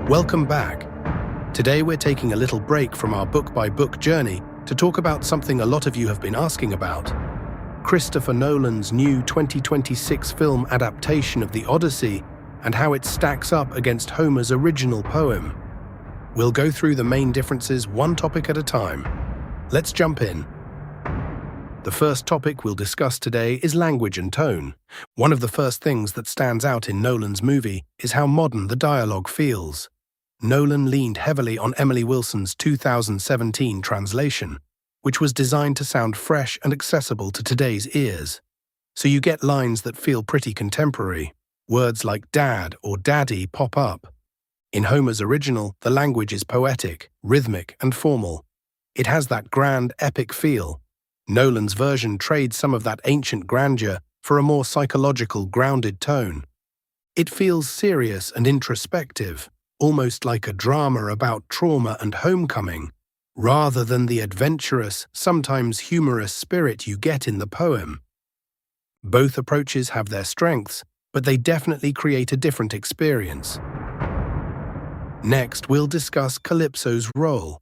Welcome back. Today we're taking a little break from our book-by-book journey to talk about something a lot of you have been asking about. Christopher Nolan's new 2026 film adaptation of the Odyssey and how it stacks up against Homer's original poem. We'll go through the main differences one topic at a time. Let's jump in. The first topic we'll discuss today is language and tone. One of the first things that stands out in Nolan's movie is how modern the dialogue feels. Nolan leaned heavily on Emily Wilson's 2017 translation, which was designed to sound fresh and accessible to today's ears. So you get lines that feel pretty contemporary. Words like dad or daddy pop up. In Homer's original, the language is poetic, rhythmic, and formal. It has that grand, epic feel. Nolan's version trades some of that ancient grandeur for a more psychological, grounded tone. It feels serious and introspective, almost like a drama about trauma and homecoming, rather than the adventurous, sometimes humorous spirit you get in the poem. Both approaches have their strengths, but they definitely create a different experience. Next, we'll discuss Calypso's role.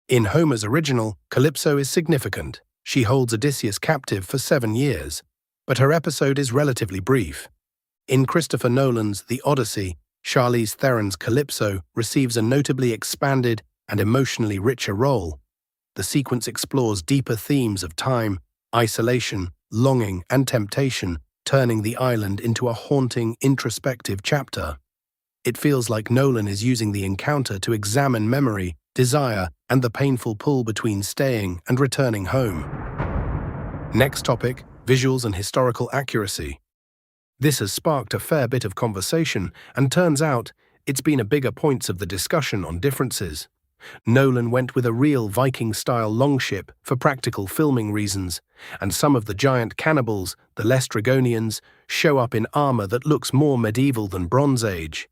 In Homer's original, Calypso is significant. She holds Odysseus captive for 7 years, but her episode is relatively brief. In Christopher Nolan's The Odyssey, Charlize Theron's Calypso receives a notably expanded and emotionally richer role. The sequence explores deeper themes of time, isolation, longing, and temptation, turning the island into a haunting, introspective chapter. It feels like Nolan is using the encounter to examine memory, desire, and the painful pull between staying and returning home. Next topic, visuals and historical accuracy. This has sparked a fair bit of conversation, and turns out it's been a bigger point of the discussion on differences. Nolan went with a real Viking-style longship for practical filming reasons, and some of the giant cannibals, the Lestrygonians, show up in armor that looks more medieval than Bronze Age.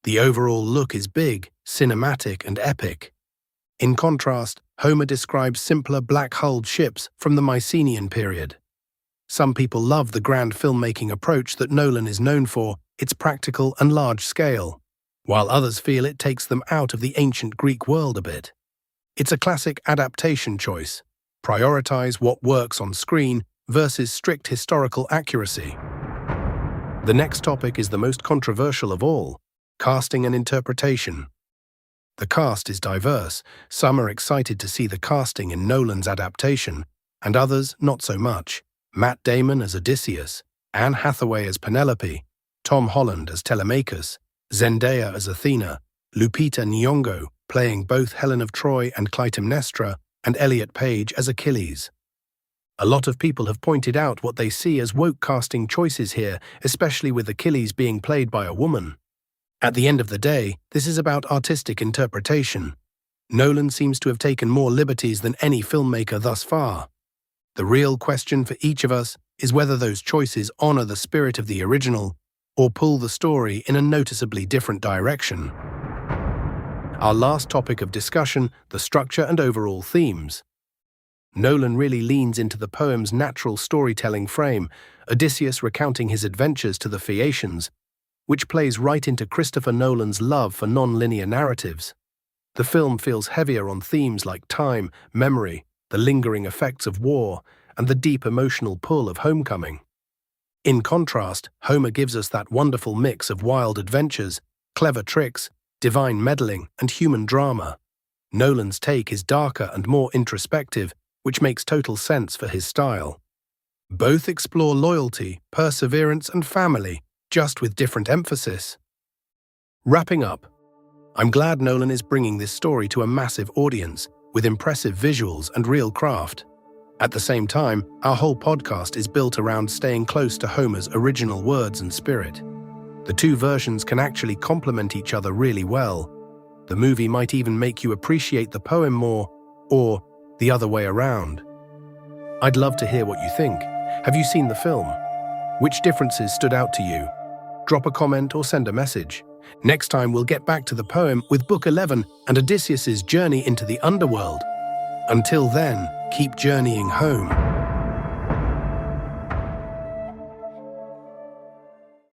The overall look is big, cinematic, and epic. In contrast, Homer describes simpler black-hulled ships from the Mycenaean period. Some people love the grand filmmaking approach that Nolan is known for, its practical and large-scale, while others feel it takes them out of the ancient Greek world a bit. It's a classic adaptation choice. Prioritize what works on screen versus strict historical accuracy. The next topic is the most controversial of all: casting and interpretation. The cast is diverse. Some are excited to see the casting in Nolan's adaptation, and others not so much. Matt Damon as Odysseus, Anne Hathaway as Penelope, Tom Holland as Telemachus, Zendaya as Athena, Lupita Nyong'o playing both Helen of Troy and Clytemnestra, and Elliot Page as Achilles. A lot of people have pointed out what they see as woke casting choices here, especially with Achilles being played by a woman. At the end of the day, this is about artistic interpretation. Nolan seems to have taken more liberties than any filmmaker thus far. The real question for each of us is whether those choices honor the spirit of the original or pull the story in a noticeably different direction. Our last topic of discussion, the structure and overall themes. Nolan really leans into the poem's natural storytelling frame, Odysseus recounting his adventures to the Phaeacians, which plays right into Christopher Nolan's love for non-linear narratives. The film feels heavier on themes like time, memory, the lingering effects of war, and the deep emotional pull of homecoming. In contrast, Homer gives us that wonderful mix of wild adventures, clever tricks, divine meddling, and human drama. Nolan's take is darker and more introspective, which makes total sense for his style. Both explore loyalty, perseverance, and family, just with different emphasis. Wrapping up, I'm glad Nolan is bringing this story to a massive audience, with impressive visuals and real craft. At the same time, our whole podcast is built around staying close to Homer's original words and spirit. The two versions can actually complement each other really well. The movie might even make you appreciate the poem more, or the other way around. I'd love to hear what you think. Have you seen the film? Which differences stood out to you? Drop a comment or send a message. Next time we'll get back to the poem with Book 11 and Odysseus's journey into the underworld. Until then, keep journeying home.